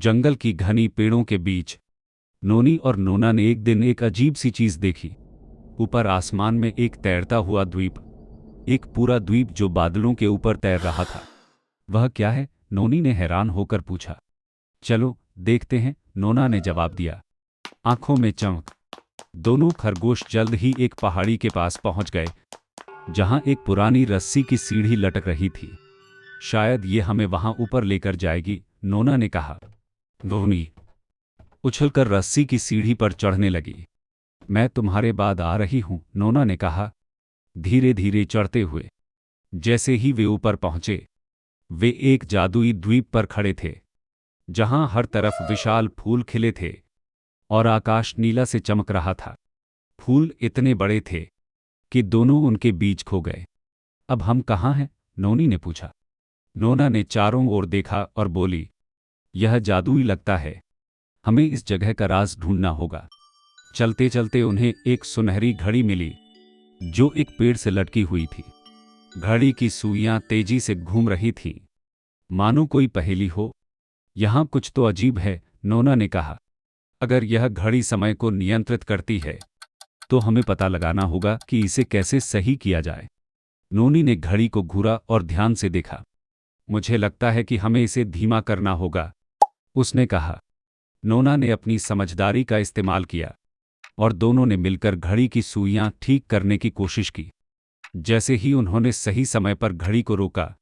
जंगल की घनी पेड़ों के बीच नोनी और नोना ने एक दिन एक अजीब सी चीज देखी। ऊपर आसमान में एक तैरता हुआ द्वीप, एक पूरा द्वीप जो बादलों के ऊपर तैर रहा था। वह क्या है? नोनी ने हैरान होकर पूछा। चलो देखते हैं, नोना ने जवाब दिया, आंखों में चमक। दोनों खरगोश जल्द ही एक पहाड़ी के पास पहुंच गए, जहां एक पुरानी रस्सी की सीढ़ी लटक रही थी। शायद ये हमें वहां ऊपर लेकर जाएगी, नोना ने कहा। नोनी उछलकर रस्सी की सीढ़ी पर चढ़ने लगी। मैं तुम्हारे बाद आ रही हूं, नोना ने कहा, धीरे धीरे चढ़ते हुए। जैसे ही वे ऊपर पहुंचे, वे एक जादुई द्वीप पर खड़े थे, जहां हर तरफ विशाल फूल खिले थे और आकाश नीला से चमक रहा था। फूल इतने बड़े थे कि दोनों उनके बीच खो गए। अब हम कहाँ हैं? नोनी ने पूछा। नोना ने चारों ओर देखा और बोली, यह जादुई लगता है, हमें इस जगह का राज ढूंढना होगा। चलते चलते उन्हें एक सुनहरी घड़ी मिली, जो एक पेड़ से लटकी हुई थी। घड़ी की सुइयां तेजी से घूम रही थीं, मानो कोई पहेली हो। यहां कुछ तो अजीब है, नोना ने कहा। अगर यह घड़ी समय को नियंत्रित करती है, तो हमें पता लगाना होगा कि इसे कैसे सही किया जाए। नोनी ने घड़ी को घूरा और ध्यान से देखा। मुझे लगता है कि हमें इसे धीमा करना होगा, उसने कहा। नोना ने अपनी समझदारी का इस्तेमाल किया और दोनों ने मिलकर घड़ी की सुइयां ठीक करने की कोशिश की। जैसे ही उन्होंने सही समय पर घड़ी को रोका,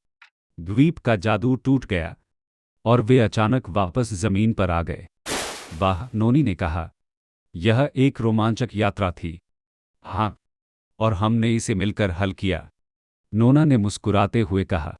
द्वीप का जादू टूट गया और वे अचानक वापस जमीन पर आ गए। वाह, नोनी ने कहा, यह एक रोमांचक यात्रा थी। हाँ, और हमने इसे मिलकर हल किया, नोना ने मुस्कुराते हुए कहा।